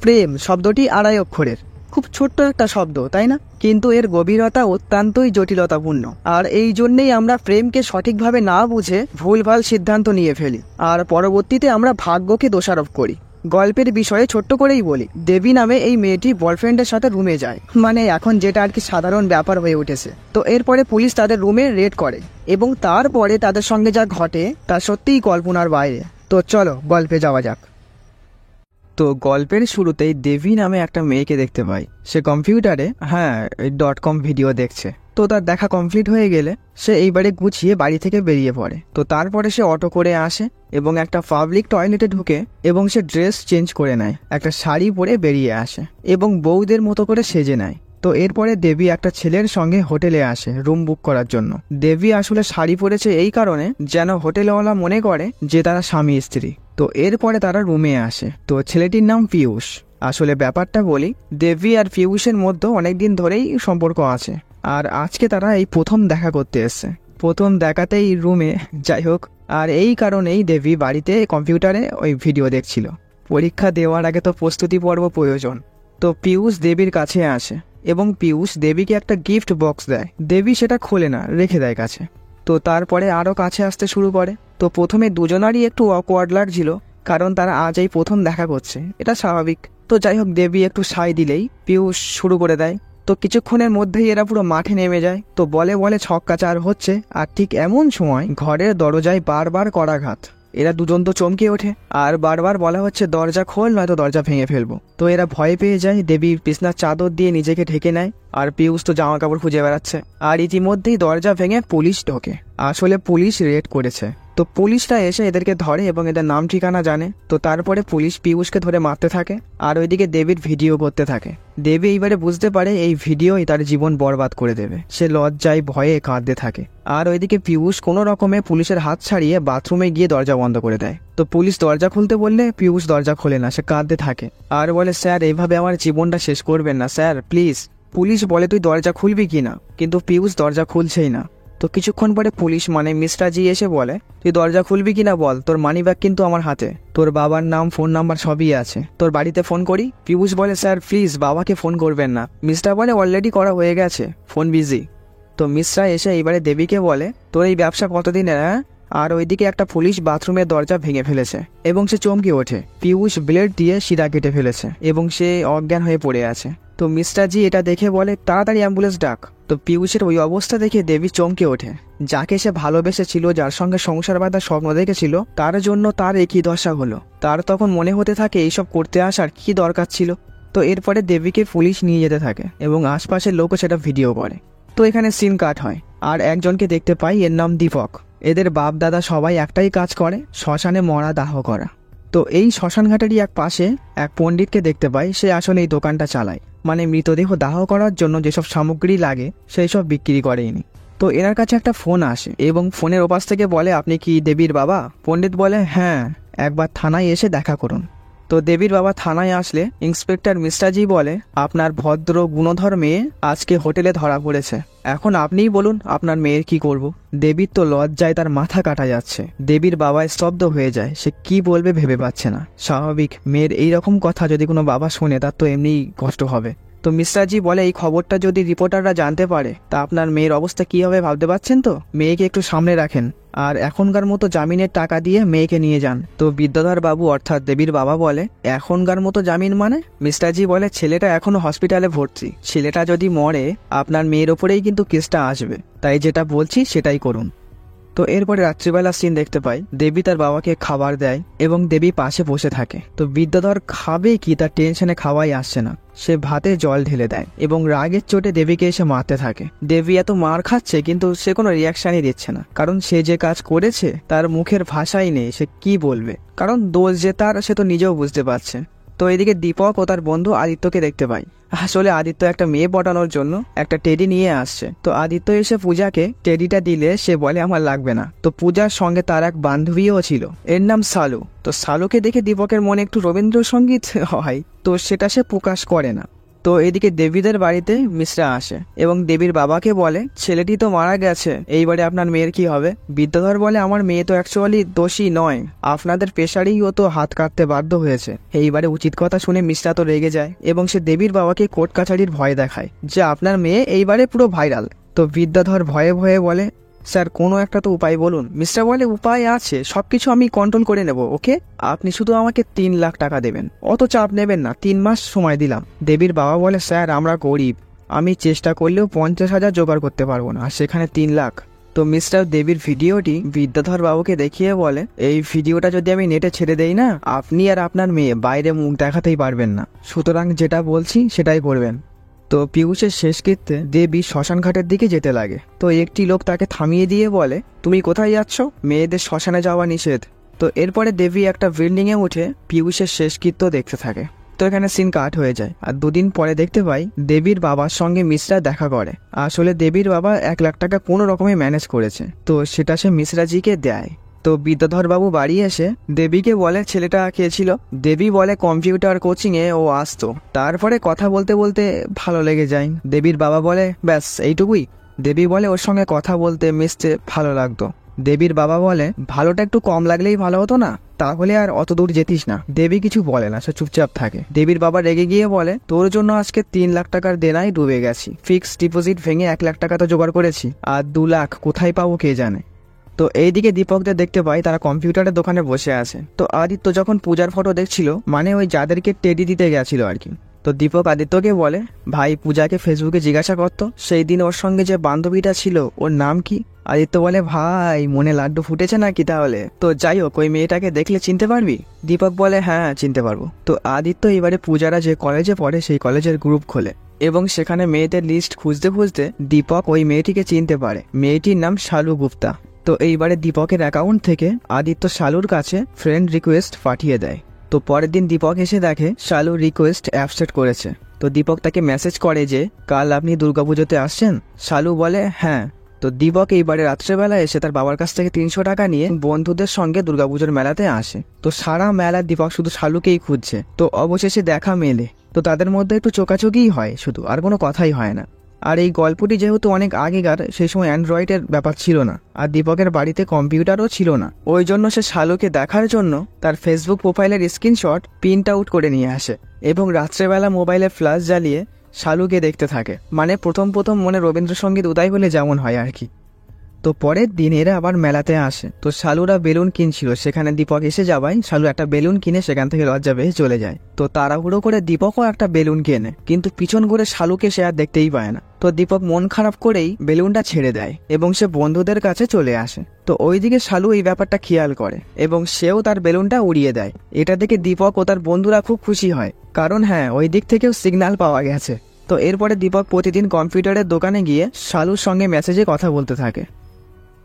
প্রেম শব্দটি 2.5 অক্ষরের, খুব ছোট্ট একটা শব্দ তাই না, কিন্তু এর গভীরতা অত্যন্তই জটিলতাপূর্ণ। আর এই জন্যেই আমরা প্রেমকে সঠিকভাবে না বুঝে ভুলভাল সিদ্ধান্ত নিয়ে ফেলি, আর পরবর্তীতে আমরা ভাগ্যকে দোষারোপ করি। গল্পের বিষয়ে ছোট্ট করেই বলি, দেবী নামে এই মেয়েটি বয়ফ্রেন্ডের সাথে রুমে যায়, মানে এখন যেটা আর কি সাধারণ ব্যাপার হয়ে উঠেছে। তো এরপরে পুলিশ তাদের রুমে রেড করে এবং তারপরে তাদের সঙ্গে যা ঘটে তা সত্যিই কল্পনার বাইরে। তো চলো গল্পে যাওয়া যাক। তো গল্পের শুরুতেই দেবী নামে একটা মেয়েকে দেখতে পাই। সে কম্পিউটারে .com ভিডিও দেখছে। তো তার দেখা কমপ্লিট হয়ে গেলে সে এইবারে গুছিয়ে বাড়ি থেকে বেরিয়ে পড়ে। তো তারপরে সে অটো করে আসে এবং একটা পাবলিক টয়লেটে ঢুকে এবং সে ড্রেস চেঞ্জ করে নেয়, একটা শাড়ি পরে বেরিয়ে আসে এবং বউদের মতো করে সেজে নেয়। তো এরপরে দেবী একটা ছেলের সঙ্গে হোটেলে আসে রুম বুক করার জন্য। দেবী আসলে শাড়ি পরেছে এই কারণে যেন হোটেলওয়ালা মনে করে যে তারা স্বামী স্ত্রী। তো এরপরে তারা রুমে আসে। তো ছেলেটির নাম পিয়ুষ। আসলে ব্যাপারটা বলি, দেবী আর পিয়ুষের মধ্যে অনেকদিন ধরেই সম্পর্ক আছে, আর আজকে তারা এই প্রথম দেখা করতে এসছে, প্রথম দেখাতেই রুমে। যাই হোক, আর এই কারণেই দেবী বাড়িতে কম্পিউটারে ওই ভিডিও দেখছিল। পরীক্ষা দেওয়ার আগে তো প্রস্তুতি পর্ব প্রয়োজন। তো পিয়ুষ দেবীর কাছে আসে এবং পিয়ুষ দেবীকে একটা গিফট বক্স দেয়। দেবী সেটা খোলে না, রেখে দেয় কাছে। তো তারপরে আরও কাছে আসতে শুরু করে। তো প্রথমে দুজনারই একটু অকওয়ার্ড লাগছিল, কারণ তারা আজ এই প্রথম দেখা করছে, এটা স্বাভাবিক। তো যাই হোক, দেবী একটু সায় দিলেই পিয়ুষ শুরু করে দেয়। তো কিছুক্ষণের মধ্যেই এরা পুরো মাঠে নেমে যায়। তো বলে বলে ছক্কা চার হচ্ছে, আর ঠিক এমন সময় ঘরের দরজায় বারবার করাঘাত। এরা দুজন তো চমকে ওঠে, আর বারবার বলা হচ্ছে দরজা খোল, নয়তো দরজা ভেঙে ফেলবো। তো এরা ভয় পেয়ে যায়। দেবী বিছনার চাদর দিয়ে নিজেকে ঢেকে নেয়, আর পিয়ুষ তো জামা কাপড় খুঁজে বেড়াচ্ছে। আর ইতিমধ্যেই দরজা ভেঙে পুলিশ ঢোকে। আসলে পুলিশ রেড করেছে। তো পুলিশরা এসে এদেরকে ধরে এবং এদের নাম ঠিকানা জানে। তো তারপরে পুলিশ পিয়ুষকে ধরে মারতে থাকে, আর ওইদিকে দেবীর ভিডিও করতে থাকে। দেবী এইবারে বুঝতে পারে এই ভিডিওই তার জীবন বরবাদ করে দেবে। সে লজ্জায় ভয়ে কাঁদতে থাকে। আর ওইদিকে পিয়ুষ কোনো রকমে পুলিশের হাত ছাড়িয়ে বাথরুমে গিয়ে দরজা বন্ধ করে দেয়। তো পুলিশ দরজা খুলতে বললে পিয়ুষ দরজা খোলে না, সে কাঁদতে থাকে আর বলে, স্যার এইভাবে আমার জীবনটা শেষ করবেন না স্যার, প্লিজ। পুলিশ বলে, তুই দরজা খুলবি কিনা, কিন্তু পিয়ুষ দরজা খুলছেই না। তো কিছুক্ষণ পরে পুলিশ মানে মিস্টার জি এসে বলে, তুই দরজা খুলবি কিনা বল, তোর মানি ব্যাগ কিন্তু আমার হাতে, তোর বাবার নাম ফোন নাম্বার সবই আছে, তোর বাড়িতে ফোন করি। পিয়ুষ বলে, স্যার প্লিজ বাবাকে ফোন করবেন না। মিস্টার বলে, অলরেডি করা হয়ে গেছে, ফোন বিজি। তো মিস্টার এসে এইবারে দেবীকে বলে, তোর এই ব্যবসা কতদিনের? আর ওইদিকে একটা পুলিশ বাথরুমের দরজা ভেঙে ফেলেছে এবং সে চমকে ওঠে। পিয়ুষ ব্লেড দিয়ে শিরা কেটে ফেলেছে এবং সে অজ্ঞান হয়ে পড়ে আছে। তো মিস্টার জি এটা দেখে বলে, তাড়াতাড়ি অ্যাম্বুলেন্স ডাক। তো পিয়ুষের ওই অবস্থা দেখে দেবী চমকে ওঠে। যাকে সে ভালোবেসেছিল, যার সঙ্গে সংসার বাঁধার স্বপ্ন দেখেছিল, তার জন্য তার একই দশা হলো। তার তখন মনে হতে থাকে এইসব করতে আসার কি দরকার ছিল। তো এরপরে দেবীকে পুলিশ নিয়ে যেতে থাকে এবং আশপাশের লোকও সেটা ভিডিও করে। তো এখানে সিন কাট হয়, আর একজনকে দেখতে পাই, এর নাম দীপক। এদের বাপ দাদা সবাই একটাই কাজ করে, শ্মশানে মরা দাহ করা। তো এই শ্মশান ঘাটেরই এক পাশে এক পণ্ডিতকে দেখতে পাই, সে আসলে এই দোকানটা চালায়, মানে মৃতদেহ দাহ করার জন্য যেসব সামগ্রী লাগে সেই সব বিক্রি করেনি। তো এনার কাছে একটা ফোন আসে এবং ফোনের ওপাশ থেকে বলে, আপনি কি দেবীর বাবা? পণ্ডিত বলে, হ্যাঁ, একবার থানায় এসে দেখা করুন। তো দেবীর বাবা থানায় আসলে ইন্সপেক্টর মিস্টারজি বলে, আপনার ভদ্র গুণধর মেয়ে আজকে হোটেলে ধরা পড়েছে, এখন আপনিই বলুন আপনার মেয়ের কি করব। দেবীর তো লজ্জায় তার মাথা কাটা যাচ্ছে। দেবীর বাবা স্তব্ধ হয়ে যায়, সে কি বলবে ভেবে পাচ্ছে না। স্বাভাবিক, মেয়ের এইরকম কথা যদি কোনো বাবা শোনে তার তো এমনিই কষ্ট হবে। তো মিস্টারজি বলে, এই খবরটা যদি রিপোর্টাররা জানতে পারে তা আপনার মেয়ের অবস্থা কি হবে ভাবতে পারছেন তো। মেয়েকে একটু সামনে রাখেন, আর এখনকার মতো জামিনের টাকা দিয়ে মেয়েকে নিয়ে যান। তো বিদ্যাধর বাবু অর্থাৎ দেবীর বাবা বলে, এখনকার মতো জামিন মানে? মিস্টারজি বলে, ছেলেটা এখনো হসপিটালে ভর্তি, ছেলেটা যদি মরে আপনার মেয়ের ওপরেই কিন্তু কেসটা আসবে, তাই যেটা বলছি সেটাই করুন। তো এরপরে রাত্রিবেলা সিন দেখতে পাই, দেবী তার বাবাকে খাবার দেয় এবং দেবী পাশে বসে থাকে। তো বিদ্যাধর খাবে কি তার টেনশনে খাওয়াই আসছে না, সে ভাতে জল ঢেলে দেয় এবং রাগের চোটে দেবীকে এসে মারতে থাকে। দেবী এত মার খাচ্ছে কিন্তু সে কোনো রিয়াকশনই দিচ্ছে না, কারণ সে যে কাজ করেছে তার মুখের ভাষাই নেই, সে কি বলবে, কারণ দোষ যে তার সে তো নিজেও বুঝতে পারছে। তো এদিকে দীপক ও তার বন্ধু আদিত্যকে দেখতে পাই। আসলে আদিত্য একটা মেয়ে পটানোর জন্য একটা টেডি নিয়ে আসছে। তো আদিত্য এসে পূজাকে টেডিটা দিলে সে বলে, আমার লাগবে না। তো পূজার সঙ্গে তার এক বান্ধবীও ছিল, এর নাম সালু। তো সালুকে দেখে দীপকের মনে একটু রবীন্দ্রসঙ্গীত হয়, তো সেটা সে প্রকাশ করে না। তো এদিকে দেবীদের বাড়িতে মিশ্রা আসে এবং দেবীর বাবাকে বলে ছেলেটি তো মারা গেছে, এইবারে আপনার মেয়ের কি হবে? বিদ্যাধর বলে আমার মেয়ে তো অ্যাকচুয়ালি দোষী নয়, আপনাদের প্রেশারেই ও তো হাত কাটতে বাধ্য হয়েছে। এইবারে উচিত কথা শুনে মিশ্রা তো রেগে যায় এবং সে দেবীর বাবাকে কোর্ট কাছারির ভয় দেখায় যে আপনার মেয়ে এইবারে পুরো ভাইরাল। তো বিদ্যাধর ভয়ে ভয়ে বলে স্যার কোনো একটা তো উপায় বলুন। মিস্টার বলে উপায় আছে, সবকিছু আমি কন্ট্রোল করে নেব, ওকে? আপনি শুধু আমাকে 3 লাখ টাকা দেবেন, অত চাপ নেবেন না, 3 মাস সময় দিলাম। দেবীর বাবা বলে স্যার আমরা গরিব, আমি চেষ্টা করলেও 50,000 জোগাড় করতে পারবো না, আর সেখানে 3 লাখ। তো মিস্টার দেবীর ভিডিওটি বিদ্যাধর বাবুকে দেখিয়ে বলে এই ভিডিওটা যদি আমি নেটে ছেড়ে দেই না, আপনি আর আপনার মেয়ে বাইরে মুখ দেখাতেই পারবেন না, সুতরাং যেটা বলছি সেটাই করবেন। তো পিয়ুষের শেষকৃত্যে দেবী শ্মশান ঘাটের দিকে যেতে লাগে। তো একটি লোক তাকে থামিয়ে দিয়ে বলে তুমি কোথায় যাচ্ছ? মেয়েদের শ্মশানে যাওয়া নিষেধ। তো এরপরে দেবী একটা বিল্ডিংয়ে উঠে পিয়ুষের শেষকৃত্য দেখতে থাকে। তো এখানে সিন কাট হয়ে যায় আর 2 দিন পরে দেখতে পাই দেবীর বাবার সঙ্গে মিশ্রা দেখা করে। আসলে দেবীর বাবা 1 লাখ টাকা কোনো রকমে ম্যানেজ করেছে, তো সেটা সে মিশ্রাজিকে দেয়। তো বিদ্যাধর বাবু বাড়ি এসে দেবীকে বলে ছেলেটা কে ছিল। দেবী বলে কম্পিউটার কোচিং এ ও আসতো। তারপরে কথা বলতে বলতে ভালো লেগে যায়। দেবীর বাবা বলে ব্যাস এইটুকুই? দেবী বলে ওর সঙ্গে কথা বলতে মিশতে ভালো লাগতো। দেবীর বাবা বলে ভালোটা একটু কম লাগলেই ভালো হতো না, তাহলে আর অত দূর যেতিস না। দেবী কিছু বলে না, সে চুপচাপ থাকে। দেবীর বাবা রেগে গিয়ে বলে তোর জন্য আজকে 3 লাখ টাকার দেনায় ডুবে গেছি, ফিক্সড ডিপোজিট ভেঙে 1 লাখ টাকা তো জোগাড় করেছি, আর 2 লাখ কোথায় পাবো কে জানে। তো এইদিকে দীপকদের দেখতে পাই তারা কম্পিউটারের দোকানে বসে আছে। তো আদিত্য যখন পূজার ফটো দেখছিল, মানে ওই যাদেরকে টেডি দিতে গেছিল আর কি, তো দীপক আদিত্যকে বলে ভাই পূজাকে ফেসবুকে জিজ্ঞাসা করতো সেই দিন ওর সঙ্গে যে বান্ধবীটা ছিল ওর নাম কি। আদিত্য বলে ভাই মনে লাড্ডু ফুটেছে নাকি তাহলে? তো যাই হোক ওই মেয়েটাকে দেখলে চিনতে পারবি? দীপক বলে হ্যাঁ চিনতে পারবো। তো আদিত্য এবারে পূজারা যে কলেজে পড়ে সেই কলেজের গ্রুপ খোলে এবং সেখানে মেয়েদের লিস্ট খুঁজতে খুঁজতে দীপক ওই মেয়েটিকে চিনতে পারে। মেয়েটির নাম শালু গুপ্তা। তো এইবারে দীপকের অ্যাকাউন্ট থেকে আদিত্য শালুর কাছে ফ্রেন্ড রিকোয়েস্ট পাঠিয়ে দেয়। তো পরের দিন দীপক এসে দেখে শালু রিকোয়েস্ট অ্যাকসেপ্ট করেছে। তো দীপক তাকে মেসেজ করে যে কাল আপনি দুর্গাপুজোতে আসছেন? শালু বলে হ্যাঁ। তো দীপক এইবারে রাত্রেবেলা এসে তার বাবার কাছ থেকে 300 টাকা নিয়ে বন্ধুদের সঙ্গে দুর্গাপুজোর মেলাতে আসে। তো সারা মেলা দীপক শুধু শালুকেই খুঁজছে। তো অবশেষে দেখা মেলে। তো তাদের মধ্যে একটু চোকাচোকিই হয় শুধু, আর কোনো কথাই হয় না। আর এই গল্পটি যেহেতু অনেক আগেকার, সেই সময় অ্যান্ড্রয়েডের ব্যাপার ছিল না, আর দীপকের বাড়িতে কম্পিউটারও ছিল না। ওই জন্য সে শালুকে দেখার জন্য তার ফেসবুক প্রোফাইলের স্ক্রিনশট প্রিন্ট আউট করে নিয়ে আসে এবং রাত্রেবেলা মোবাইলে ফ্ল্যাশ জ্বালিয়ে শালুকে দেখতে থাকে। মানে প্রথম মনে রবীন্দ্রসঙ্গীত উদয় হলে যেমন হয় আর কি। তো পরের দিন এরা আবার মেলাতে আসে। তো শালুরা বেলুন কিনছিল, সেখানে দীপক এসে যাওয়ায় শালু একটা বেলুন কিনে সেখান থেকে লজ্জা পেয়ে চলে যায়। তো তাড়াহুড়ো করে দীপকও একটা বেলুন কেনে, কিন্তু পিছন করে শালুকে সে আর দেখতেই পায় না। তো দীপক মন খারাপ করেই বেলুনটা ছেড়ে দেয় এবং সে বন্ধুদের কাছে চলে আসে। তো ওইদিকে শালু এই ব্যাপারটা খেয়াল করে এবং সেও তার বেলুনটা উড়িয়ে দেয়। এটা দেখে দীপক ও তার বন্ধুরা খুব খুশি হয়, কারণ হ্যাঁ ওই দিক থেকেও সিগন্যাল পাওয়া গেছে। তো এরপরে দীপক প্রতিদিন কম্পিউটারের দোকানে গিয়ে শালুর সঙ্গে মেসেজে কথা বলতে থাকে।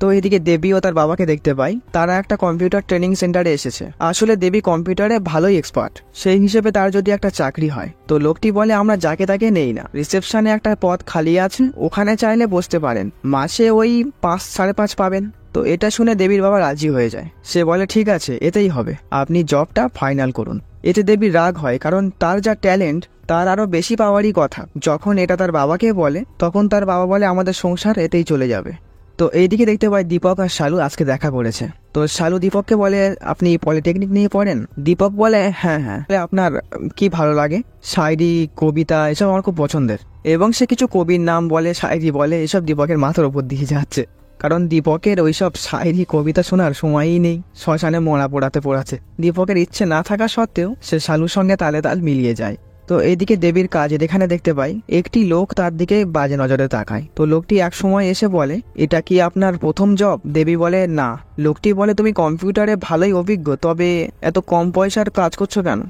তো এদিকে দেবী ও তার বাবাকে দেখতে পাই, তারা একটা কম্পিউটার ট্রেনিং সেন্টারে এসেছে। আসলে দেবী কম্পিউটারে ভালোই এক্সপার্ট, সেই হিসেবে তার যদি একটা চাকরি হয়। তো লোকটি বলে আমরা যাকে তাকে নেই না, রিসেপশনে একটা পদ খালি আছে, ওখানে চাইলে বসতে পারেন, মাসে ওই 5-5.5 পাবেন। তো এটা শুনে দেবীর বাবা রাজি হয়ে যায়। সে বলে ঠিক আছে এতেই হবে, আপনি জবটা ফাইনাল করুন। এতে দেবীর রাগ হয়, কারণ তার যা ট্যালেন্ট তার আরো বেশি পাওয়ারই কথা। যখন এটা তার বাবাকে বলে তখন তার বাবা বলে আমাদের সংসার এতেই চলে যাবে। তো এইদিকে দেখতে পাই দীপক আর শালু আজকে দেখা করেছে। তো শালু দীপককে বলে আপনি পলিটেকনিক নিয়ে পড়েন? দীপক বলে হ্যাঁ। আপনার কি ভালো লাগে? শায়রি, কবিতা এসব আমার খুব পছন্দের। এবং সে কিছু কবির নাম বলে, শায়রি বলে, এসব দীপকের মাথার উপর দিয়ে যাচ্ছে, কারণ দীপকের ওইসব শায়রি কবিতা শোনার সময়ই নেই, শ্মশানে মরা পোড়াতে। দীপকের ইচ্ছে না থাকা সত্ত্বেও সে শালুর সঙ্গে তালে তাল মিলিয়ে যায়। তো এইদিকে দেবীর কাজের এখানে দেখতে পাই একটি লোক তার দিকে বাজে নজরে তাকায়। তো লোকটি এক সময় এসে বলে এটা কি আপনার প্রথম জব? দেবী বলে না। লোকটি বলে তুমি কম্পিউটারে ভালোই অভিজ্ঞ, তবে এত কম পয়সার কাজ করছো কেন?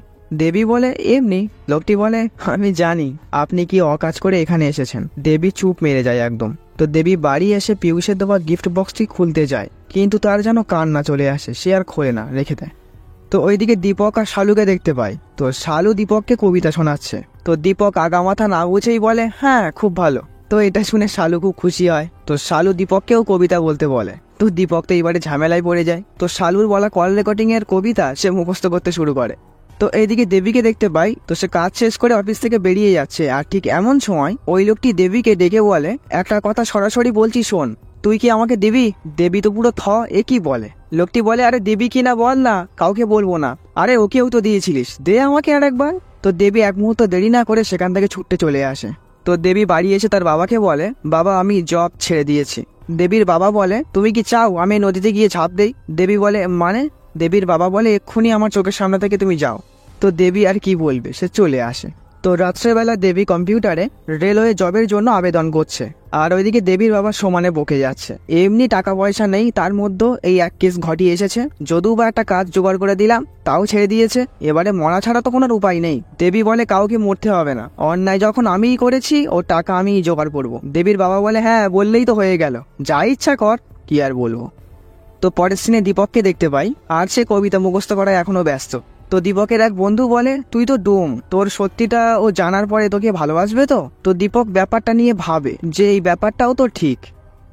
দেবী বলে এমনি। লোকটি বলে আমি জানি আপনি কি অকাজ করে এখানে এসেছেন। দেবী চুপ মেরে যায় একদম। তো দেবী বাড়ি এসে পিয়ুষের দেওয়া গিফট বক্সটি খুলতে যায়, কিন্তু তার যেন কান্না চলে আসে, সে আর খোলে না, রেখে দেয়। তো ওইদিকে দীপক আর শালুকে দেখতে পাই। তো শালু দীপককে কবিতা শোনাচ্ছে। তো দীপক আগামাথা না বুঝেই বলে হ্যাঁ খুব ভালো। তো এটা শুনে শালু খুব খুশি হয়। তো শালু দীপককেও কবিতা বলতে বলে। তো দীপক তো এবারে ঝামেলায় পড়ে যায়। তো শালুর বলা কল রেকর্ডিং এর কবিতা সে মুখস্থ করতে শুরু করে। তো এইদিকে দেবীকে দেখতে পাই, তো সে কাজ শেষ করে অফিস থেকে বেরিয়ে যাচ্ছে। আর ঠিক এমন সময় ওই লোকটি দেবীকে ডেকে বলে, একটা কথা সরাসরি বলছি শোন, তুই কি আমাকে দিবি? দেবী তো পুরো এ কি বলে। লোকটি বলে, আরে দেবী কিনা বল না, কাউকে বলবো না। আরে ওকেও তো দিয়েছিলিস, দে আমাকে আর একবার। তো দেবী এক মুহূর্ত দেরি না করে সেখান থেকে ছুটতে চলে আসে। তো দেবী বাড়ি এসে তার বাবাকে বলে, বাবা আমি জব ছেড়ে দিয়েছি। দেবীর বাবা বলে, তুমি কি চাও আমি নদীতে গিয়ে ঝাঁপ দেই? দেবী বলে, মানে? দেবীর বাবা বলে, এক্ষুনি আমার চোখের সামনে থেকে তুমি যাও। তো দেবী আর কি বলবে, সে চলে আসে। তো রাত্রেবেলা দেবী কম্পিউটারে রেলওয়ে জবের জন্য আবেদন করছে, আর ওইদিকে দেবীর বাবা সমানে বকে যাচ্ছে। এমনি টাকা পয়সা নেই, তার মধ্যে এই এক কেস ঘটিয়ে এসেছে, যদিও বা একটা কাজ জোগাড় করে দিলাম তাও ছেড়ে দিয়েছে, এবারে মরা ছাড়া তো কোনো উপায় নেই। দেবী বলে, কাউকে মরতে হবে না, অন্যায় যখন আমিই করেছি ও টাকা আমিই জোগাড় করবো। দেবীর বাবা বলে, হ্যাঁ বললেই তো হয়ে গেল, যা ইচ্ছা কর, কি আর বলবো। তো পরের সিনে দীপককে দেখতে পাই, আর সে কবিতা মুখস্থ করায় এখনো ব্যস্ত। তো দীপকের এক বন্ধু বলে, তুই তো ডুম, তোর সত্যিটা ও জানার পরে তোকে ভালোবাসবে তো? তো দীপক ব্যাপারটা নিয়ে ভাবে যে এই ব্যাপারটাও তো ঠিক।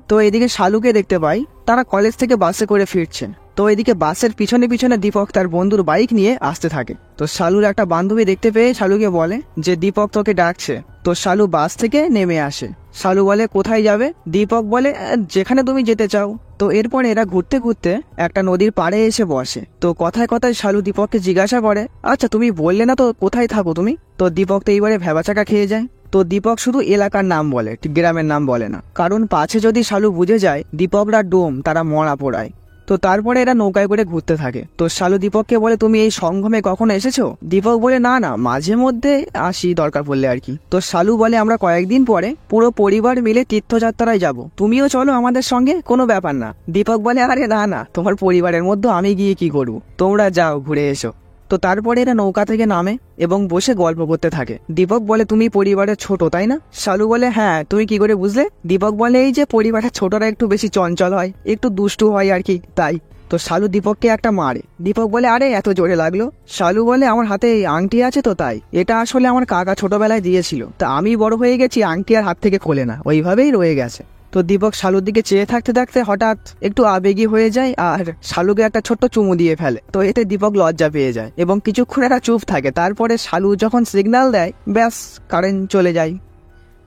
তো এদিকে শালুকে দেখতে পাই, তারা কলেজ থেকে বাসে করে ফিরছে। তো এদিকে বাসের পিছনে পিছনে দীপক তার বন্ধুর বাইক নিয়ে আসতে থাকে। তো শালুর একটা বান্ধবী দেখতে পেয়ে শালুকে বলে যে দীপক তোকে ডাকছে। তো শালু বাস থেকে নেমে আসে। শালু বলে, কোথায় যাবে? দীপক বলে, যেখানে তুমি যেতে চাও। তো এরপর এরা ঘুরতে ঘুরতে একটা নদীর পাড়ে এসে বসে। তো কথায় কথায় শালু দীপককে জিজ্ঞাসা করে, আচ্ছা তুমি বললে না তো কোথায় থাকো তুমি? তো দীপক তো এইবারে ভ্যাবাচাকা খেয়ে যায়। তো দীপক শুধু এলাকার নাম বলে, গ্রামের নাম বলে না, কারণ পাছে যদি শালু বুঝে যায় দীপকরা ডোম, তারা মরা পোড়ায়। তো তারপরে এরা নৌকায় করে ঘুরতে থাকে। তো শালু দীপককে বলে, তুমি এই সঙ্গমে কখনো এসেছো? দীপক বলে, না না, মাঝে মধ্যে আসি দরকার পড়লে আর কি। তো শালু বলে, আমরা কয়েকদিন পরে পুরো পরিবার মিলে তীর্থযাত্রায় যাব, তুমিও চলো আমাদের সঙ্গে, কোনো ব্যাপার না। দীপক বলে, আরে না না, তোমার পরিবারের মধ্যে আমি গিয়ে কি করবো, তোমরা যাও ঘুরে এসো। তো তারপরে এরা নৌকা থেকে নামে এবং বসে গল্প করতে থাকে। দীপক বলে, তুমি পরিবারের ছোট তাই না? শালু বলে, হ্যাঁ, তুমি কি করে বুঝলে? দীপক বলে, এই যে পরিবারের ছোটরা একটু বেশি চঞ্চল হয়, একটু দুষ্টু হয় আর কি, তাই। তো শালু দীপককে একটা মারে। দীপক বলে, আরে এত জোরে লাগলো? শালু বলে, আমার হাতে এই আংটি আছে তো তাই, এটা আসলে আমার কাকা ছোটবেলায় দিয়েছিল, তা আমি বড় হয়ে গেছি, আংটি আর হাত থেকে খোলে না, ওইভাবেই রয়ে গেছে। তো দীপক শালুর দিকে চেয়ে থাকতে থাকতে হঠাৎ একটু আবেগী হয়ে যায় আর শালুকে একটা ছোট্ট চুমু দিয়ে ফেলে। তো এতে দীপক লজ্জা পেয়ে যায় এবং কিছুক্ষণ এরা চুপ থাকে। তারপরে শালু যখন সিগন্যাল দেয়, ব্যাস কারেন্ট চলে যায়।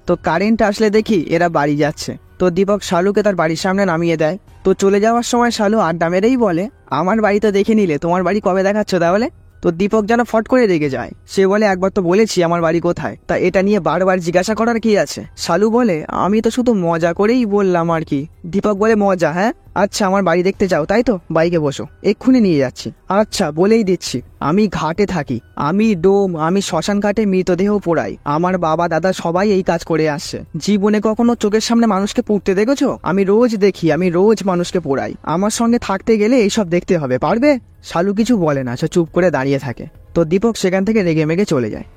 তো কারেন্ট আসলে দেখি এরা বাড়ি যাচ্ছে। তো দীপক শালুকে তার বাড়ির সামনে নামিয়ে দেয়। তো চলে যাওয়ার সময় শালু আড্ডা মেরেই বলে, আমার বাড়ি তো দেখে নিলে, তোমার বাড়ি কবে দেখাচ্ছ তাহলে? তো দীপক যেন ফট করে রেগে যায়। সে বলে, একবার তো বলেছি আমার বাড়ি কোথায়, তা এটা নিয়ে বারবার জিজ্ঞাসা করার কি আছে? শালু বলে, আমি তো শুধু মজা করেই বললাম আর কি। দীপক বলে, মজা? হ্যাঁ, আচ্ছা আমার বাড়ি দেখতে চাও তাই তো, বাইকে বসো, এক্ষুনি নিয়ে যাচ্ছি। আচ্ছা বলেই দিচ্ছি, আমি ঘাটে থাকি, আমি ডোম, আমি শ্মশান ঘাটে মৃতদেহ পোড়াই, আমার বাবা দাদা সবাই এই কাজ করে আসছে। জীবনে কখনো চোখের সামনে মানুষকে পুড়তে দেখেছো? আমি রোজ দেখি, আমি রোজ মানুষকে পোড়াই, আমার সঙ্গে থাকতে গেলে এইসব দেখতে হবে, পারবে? শালু কিছু বলে না, সে চুপ করে দাঁড়িয়ে থাকে। তো দীপক সেখান থেকে রেগে মেগে চলে যায়।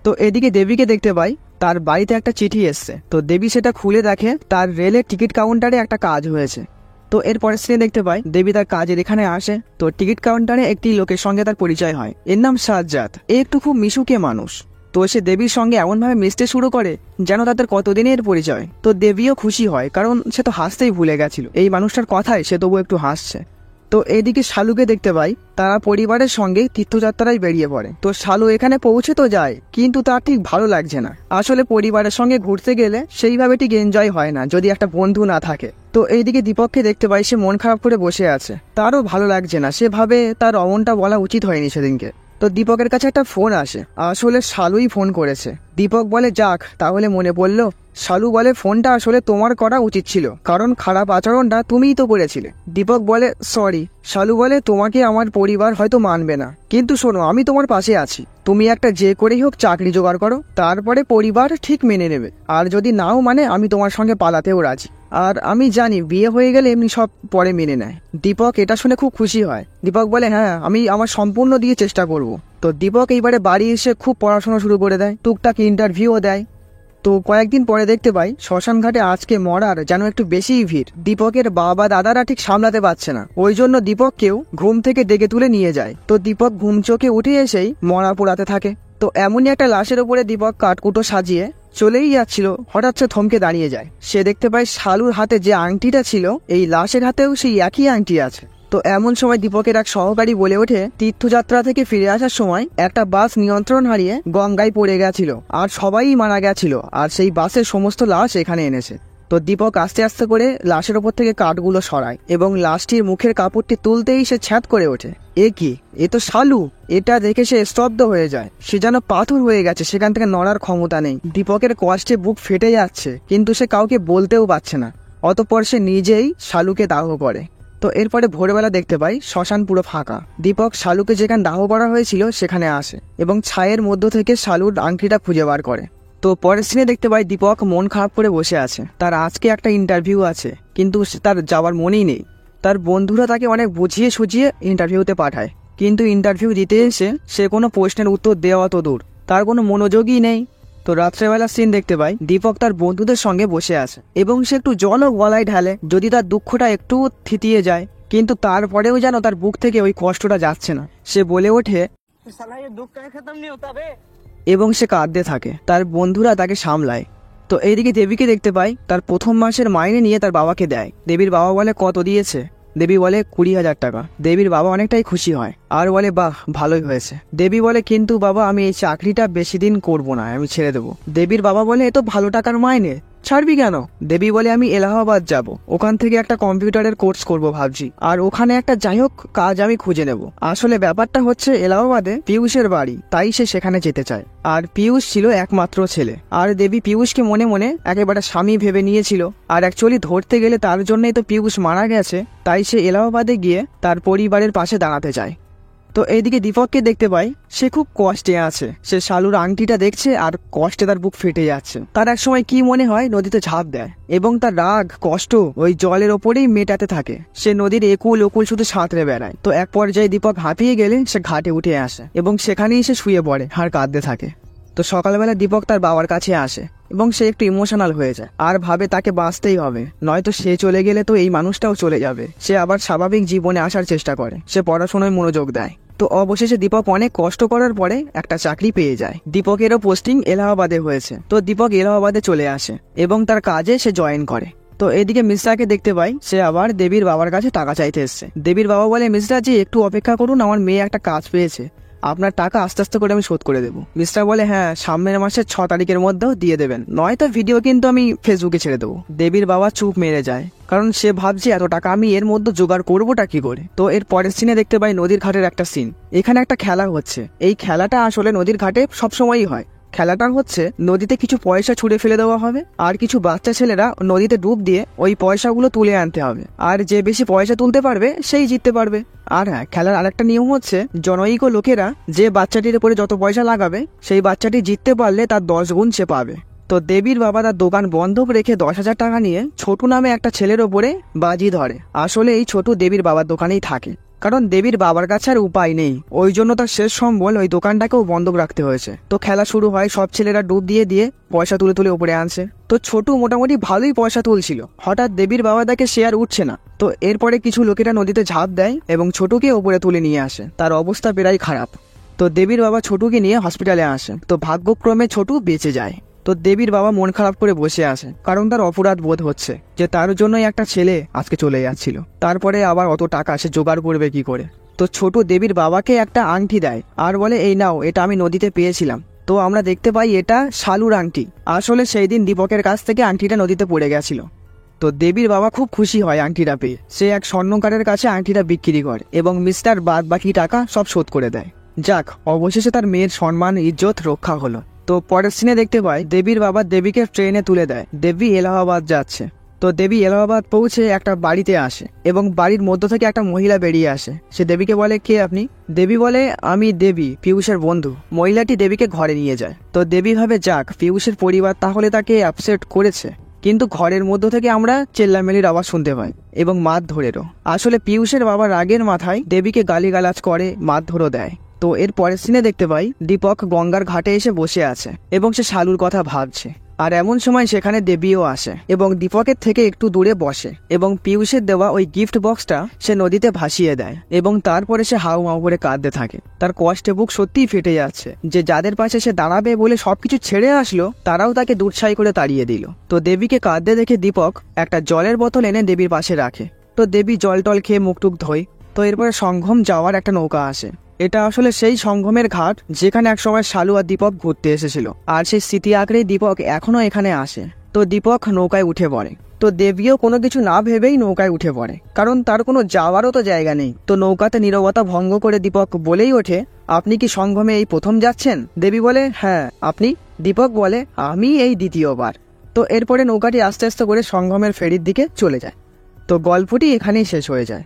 তো এদিকে দেবীকে দেখতে পাই, তার বাড়িতে একটা চিঠি এসছে। তো দেবী সেটা খুলে দেখে তার রেলের টিকিট কাউন্টারে একটা কাজ হয়েছে। তো এরপরের সিনে দেখতে পাই দেবী তার কাজের এখানে আসে। তো টিকিট কাউন্টারে একটি লোকের সঙ্গে তার পরিচয় হয়, এর নাম সাজ্জাদ। এ একটু খুব মিশুকে মানুষ। তো সে দেবীর সঙ্গে এমনভাবে মিশতে শুরু করে যেন তাদের কতদিনের পরিচয়। তো দেবীও খুশি হয়, কারণ সে তো হাসতেই ভুলে গেছিল, এই মানুষটার কথায় সে তবু একটু হাসছে। তো এদিকে শালুকে দেখতে পাই, তারা পরিবারের সঙ্গে তীর্থযাত্রায় বেরিয়ে পড়ে। তো শালু এখানে পৌঁছে তো যায়, কিন্তু তার ঠিক ভালো লাগছে না। আসলে পরিবারের সঙ্গে ঘুরতে গেলে সেইভাবে ঠিক এনজয় হয় না যদি একটা বন্ধু না থাকে। তো এইদিকে দীপককে দেখতে পাই, সে মন খারাপ করে বসে আছে, তারও ভালো লাগছে না। সে ভাবে তার অমনটা বলা উচিত হয়নি সেদিনকে। তো দীপকের কাছে একটা ফোন আসে, আসলে শালুই ফোন করেছে। দীপক বলে, যাক তাহলে মনে পড়লো। শালু বলে, ফোনটা আসলে তোমার করা উচিত ছিল, কারণ খারাপ আচরণটা তুমিই তো করেছিলে। দীপক বলে, সরি। শালু বলে, তোমাকে আমার পরিবার হয়তো মানবে না, কিন্তু শোনো আমি তোমার পাশে আছি। তুমি একটা যে করেই হোক চাকরি জোগাড় করো, তারপরে পরিবার ঠিক মেনে নেবে, আর যদি নাও মানে আমি তোমার সঙ্গে পালাতেও রাজি। আর আমি জানি বিয়ে হয়ে গেলে এমনি সব পরে মেনে নেয়। দীপক এটা শুনে খুব খুশি হয়। দীপক বলে, হ্যাঁ আমি আমার সম্পূর্ণ দিয়ে চেষ্টা করব। তো দীপক এইবারে বাড়ি এসে খুব পড়াশোনা শুরু করে দেয়, টুকটাক ইন্টারভিউও দেয়। তো কয়েকদিন পরে দেখতে পাই শ্মশান ঘাটে আজকে মরার যেন একটু বেশিই ভিড়। দীপকের বাবা দাদারা ঠিক সামলাতে পারছে না, ওই জন্য দীপককেও ঘুম থেকে ডেকে তুলে নিয়ে যায়। তো দীপক ঘুম চোখে উঠে এসেই মরা পোড়াতে থাকে। তো এমনই একটা লাশের উপরে দীপক কাঠকুটো সাজিয়ে চলেই যাচ্ছিল, হঠাৎ সে থমকে দাঁড়িয়ে যায়। সে দেখতে পায় শালুর হাতে যে আংটিটা ছিল, এই লাশের হাতেও সেই একই আংটি আছে। তো এমন সময় দীপকের এক সহকারী বলে ওঠে, তীর্থযাত্রা থেকে ফিরে আসার সময় একটা বাস নিয়ন্ত্রণ হারিয়ে গঙ্গায় পড়ে গেছিল আর সবাই মারা গেছিল, আর সেই বাসের সমস্ত লাশ এখানে এনেছে। তো দীপক আস্তে আস্তে করে লাশের ওপর থেকে কাঠগুলো সরায় এবং লাশটির মুখের কাপড়টি তুলতেই সে ছ্যাঁত করে ওঠে, এ কি, এ তো শালু। এটা দেখে সে স্তব্ধ হয়ে যায়, সে যেন পাথর হয়ে গেছে, সেখান থেকে নড়ার ক্ষমতা নেই। দীপকের কষ্টে বুক ফেটে যাচ্ছে, কিন্তু সে কাউকে বলতেও পারছে না। অতঃপর সে নিজেই শালুকে দাহ করে। তো এরপরে ভোরবেলা দেখতে পাই শ্মশান পুরো ফাঁকা। দীপক শালুকে যেখানে দাহ করা হয়েছিল সেখানে আসে এবং ছায়ের মধ্য থেকে শালুর আংটিটা খুঁজে বার করে। তো পরের সিনে দেখতে পাই দীপক মন খারাপ করে বসে আছে, তার আজকে একটা ইন্টারভিউ আছে, কিন্তু তার যাওয়ার মনেই নেই। তার বন্ধুরা তাকে অনেক বুঝিয়ে সুঝিয়ে ইন্টারভিউতে পাঠায়, কিন্তু ইন্টারভিউ দিতে এসে সে কোনো প্রশ্নের উত্তর দেওয়া তো দূর, তার কোনো মনোযোগই নেই। তো রাত্রেবেলা সিন দেখতে পাই দীপক তার বন্ধুদের সঙ্গে বসে আছে এবং সে একটু জলও গলায় ঢালে, যদি তার দুঃখটা একটু থিতিয়ে যায়, কিন্তু তারপরেও যেন তার বুক থেকে ওই কষ্টটা যাচ্ছে না। সে বলে ওঠে এবং সে কাঁদতে থাকে। তার বন্ধুরা তাকে সামলায়। তো এইদিকে দেবীকে দেখতে পাই, তার প্রথম মাসের মাইনে নিয়ে তার বাবাকে দেয়। দেবীর বাবা বলে, কত দিয়েছে? দেবী বলে 20,000 টাকা। দেবীর বাবা অনেকটাই খুশি হয় আর বলে, বাহ, ভালোই হয়েছে। দেবী বলে, কিন্তু বাবা আমি এই চাকরিটা বেশি দিন করবো না, আমি ছেড়ে দেবো। দেবীর বাবা বলে, এ তো ভালো টাকার মাইনে, ছাড়বি কেন? দেবী বলে, আমি এলাহাবাদ যাব, ওখান থেকে একটা কম্পিউটারের কোর্স করব ভাবছি, আর ওখানে একটা যাই হোক কাজ আমি খুঁজে নেব। আসলে ব্যাপারটা হচ্ছে এলাহাবাদে পিয়ুষের বাড়ি, তাই সে সেখানে যেতে চায়। আর পিয়ুষ ছিল একমাত্র ছেলে, আর দেবী পিয়ুষকে মনে মনে একেবারে স্বামী ভেবে নিয়েছিল। আর অ্যাকচুয়ালি ধরতে গেলে তার জন্যই তো পিয়ুষ মারা গেছে, তাই সে এলাহাবাদে গিয়ে তার পরিবারের পাশে দাঁড়াতে চায়। তো এইদিকে দীপককে দেখতে পাই, সে খুব কষ্টে আছে। সে শালুর আংটিটা দেখছে আর কষ্টে তার বুক ফেটে যাচ্ছে। তার এক সময় কি মনে হয়, নদীতে ঝাঁপ দেয় এবং তার রাগ কষ্ট ওই জলের ওপরেই মেটাতে থাকে। সে নদীর একুল ওকুল শুধু সাঁতরে বেড়ায়। তো এক পর্যায়ে দীপক হাঁপিয়ে গেলে সে ঘাটে উঠে আসে এবং সেখানেই সে শুয়ে পড়ে আর কাঁদতে থাকে। তো সকালবেলা দীপক তার বাবার কাছে আসে এবং সে একটু ইমোশনাল হয়ে যায় আর ভাবে তাকে বাঁচতেই হবে, নয়তো সে চলে গেলে তো এই মানুষটাও চলে যাবে। সে আবার স্বাভাবিক জীবনে আসার চেষ্টা করে, সে পড়াশোনায় মনোযোগ দেয়। তো অবশেষে দীপক অনেক কষ্ট করার পরে একটা চাকরি পেয়ে যায়। দীপকেরও পোস্টিং এলাহাবাদে হয়েছে। তো দীপক এলাহাবাদে চলে আসে এবং তার কাজে সে জয়েন করে। তো এদিকে মিশ্রাকে দেখতে পাই, সে আবার দেবীর বাবার কাছে টাকা চাইতে এসছে। দেবীর বাবা বলে, মিশ্রা জি একটু অপেক্ষা করুন, আমার মেয়ে একটা কাজ পেয়েছে, আপনার টাকা আস্তে আস্তে করে আমি শোধ করে দেবো। মিশ্রা বলে, হ্যাঁ সামনের মাসের 6 তারিখের মধ্যেও দিয়ে দেবেন, নয়তো ভিডিও কিন্তু আমি ফেসবুকে ছেড়ে দেবো। দেবীর বাবা চুপ মেরে যায়, কারণ সে ভাবছে এত টাকা আমি এর মধ্যে জোগাড় করবোটা কি করে। তো এর পরের সিনে দেখতে পাই নদীর ঘাটের একটা সিন। এখানে একটা খেলা হচ্ছে। এই খেলাটা আসলে নদীর ঘাটে সবসময়ই হয়। খেলাটা হচ্ছে নদীতে কিছু পয়সা ছুঁড়ে ফেলে দেওয়া হবে আর কিছু বাচ্চা ছেলেরা নদীতে ডুব দিয়ে ওই পয়সাগুলো তুলে আনতে হবে, আর যে বেশি পয়সা তুলতে পারবে সেই জিততে পারবে। আর হ্যাঁ, খেলার আরেকটা নিয়ম হচ্ছে জনৈক লোকেরা যে বাচ্চাটির উপরে যত পয়সা লাগাবে সেই বাচ্চাটি জিততে পারলে তার 10 গুণ সে পাবে। তো দেবীর বাবা তার দোকান বন্ধক রেখে 10,000 টাকা নিয়ে ছোটু নামে একটা ছেলের ওপরে বাজি ধরে। আসলে এই ছোটু দেবীর বাবার দোকানেই থাকে, কারণ দেবীর বাবার কাছে আর উপায় নেই, ওই জন্য তার শেষ সম্বল ওই দোকানটাকেও বন্ধক রাখতে হয়েছে। তো খেলা শুরু হয়, সব ছেলেরা ডুব দিয়ে দিয়ে পয়সা তুলে তুলে উপরে আনছে। তো ছোটু মোটামুটি ভালোই পয়সা তুলছিল, হঠাৎ দেবীর বাবা দেখে সে আর উঠছে না। তো এরপরে কিছু লোকেরা নদীতে ঝাঁপ দেয় এবং ছোটুকে উপরে তুলে নিয়ে আসে। তার অবস্থা প্রায় খারাপ। তো দেবীর বাবা ছোটুকে নিয়ে হসপিটালে আসে। তো ভাগ্যক্রমে ছোটু বেঁচে যায়। তো দেবীর বাবা মন খারাপ করে বসে আছে, কারণ তার অপরাধ বোধ হচ্ছে যে তার জন্যই একটা ছেলে আজকে চলে যাচ্ছিল, তারপরে আবার অত টাকা সে জোগাড় করবে কি করে। তো ছোট দেবীর বাবাকে একটা আংটি দেয় আর বলে, এই নাও, এটা আমি নদীতে পেয়েছিলাম। তো আমরা দেখতে পাই এটা শালুর আংটি। আসলে সেই দিন দীপকের কাছ থেকে আংটিটা নদীতে পড়ে গেছিল। তো দেবীর বাবা খুব খুশি হয় আংটিটা পেয়ে। সে এক স্বর্ণকারের কাছে আংটিটা বিক্রি করে এবং মিস্টার বাদ বাকি টাকা সব শোধ করে দেয়। যাক, অবশেষে তার মেয়ের সম্মান ইজ্জত রক্ষা হলো। তো পরের সিনে দেখতে পাই দেবীর বাবা দেবীকে ট্রেনে তুলে দেয়। দেবী এলাহাবাদ যাচ্ছে। তো দেবী এলাহাবাদ পৌঁছে একটা বাড়িতে আসে এবং বাড়ির মধ্য থেকে একটা মহিলা বেরিয়ে আসে। সে দেবীকে বলে, কে আপনি? দেবী বলে, আমি দেবী, পিয়ুষের বন্ধু। মহিলাটি দেবীকে ঘরে নিয়ে যায়। তো দেবী ভাবে, যাক, পিয়ুষের পরিবার তাহলে তাকে আপসেট করেছে, কিন্তু ঘরের মধ্য থেকে আমরা চেল্লামেলির আওয়াজ শুনতে পাই এবং মারধরেরও। আসলে পিয়ুষের বাবা রাগের মাথায় দেবীকে গালিগালাজ করে, মারধরও দেয়। তো এর পরের সিনে দেখতে পাই দীপক গঙ্গার ঘাটে এসে বসে আছে এবং সে শালুর কথা ভাবছে। আর এমন সময় সেখানে দেবীও আসে এবং দীপকের থেকে একটু দূরে বসে এবং পিয়ুষের দেওয়া ওই গিফট বক্সটা সে নদীতে ভাসিয়ে দেয় এবং তারপরে সে হাউ মাউ করে কাঁদতে থাকে। তার কষ্টে বুক সত্যিই ফেটে যাচ্ছে যে যাদের পাশে সে দাঁড়াবে বলে সবকিছু ছেড়ে আসলো, তারাও তাকে দুঃসাই করে তাড়িয়ে দিল। তো দেবীকে কাঁদতে দেখে দীপক একটা জলের বোতল এনে দেবীর পাশে রাখে। তো দেবী জল টল খেয়ে মুখটুক ধোয় তো এরপরে সঙ্গম যাওয়ার একটা নৌকা আসে। এটা আসলে সেই সঙ্গমের ঘাট যেখানে একসময় শালু আর দীপক ঘুরতে এসেছিল, আর সেই স্মৃতি আঁকড়েই দীপক এখনো এখানে আসে। তো দীপক নৌকায় উঠে পড়ে। তো দেবীও কোনো কিছু না ভেবেই নৌকায় উঠে পড়ে, কারণ তার কোনো যাওয়ারও তো জায়গা নেই। তো নৌকাতে নীরবতা ভঙ্গ করে দীপক বলেই ওঠে, আপনি কি সঙ্গমে এই প্রথম যাচ্ছেন? দেবী বলে, হ্যাঁ। আপনি? দীপক বলে, আমি এই দ্বিতীয়বার। তো এরপরে নৌকাটি আস্তে আস্তে করে সঙ্গমের ফেরির দিকে চলে যায়। তো গল্পটি এখানেই শেষ হয়ে যায়।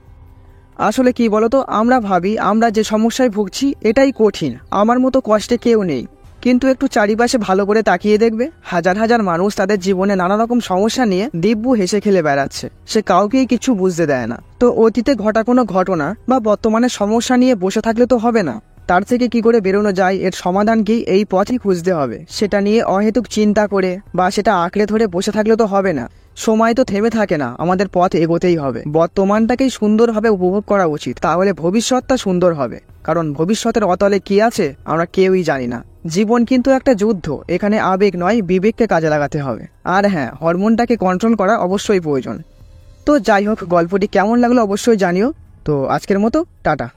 আসলে কি বলতো, আমরা ভাবি আমরা যে সমস্যায় ভুগছি এটাই কঠিন, আমার মতো কষ্টে কেউ নেই। কিন্তু একটু চারিপাশে ভালো করে তাকিয়ে দেখবে, হাজার হাজার মানুষ তাদের জীবনে নানা রকম সমস্যা নিয়ে দিব্যু হেসে খেলে বেড়াচ্ছে। সে কাউকেই কিছু বুঝতে দেয় না। তো অতীতে ঘটা কোনো ঘটনা বা বর্তমানে সমস্যা নিয়ে বসে থাকলে তো হবে না। তার থেকে কি করে বেরোনো যায়, এর সমাধান কি, এই পথই খুঁজতে হবে। সেটা নিয়ে অহেতুক চিন্তা করে বা সেটা আঁকড়ে ধরে বসে থাকলে তো হবে না। সময় তো থেমে থাকে না, আমাদের পথ এগোতেই হবে। বর্তমানটাকেই সুন্দরভাবে উপভোগ করা উচিত, তাহলে ভবিষ্যৎটা সুন্দর হবে। কারণ ভবিষ্যতের অতলে কি আছে আমরা কেউই জানি না। জীবন কিন্তু একটা যুদ্ধ, এখানে আবেগ নয় বিবেককে কাজে লাগাতে হবে। আর হ্যাঁ, হরমোনটাকে কন্ট্রোল করা অবশ্যই প্রয়োজন। তো যাই হোক, গল্পটি কেমন লাগলো অবশ্যই জানিও। তো আজকের মতো টাটা।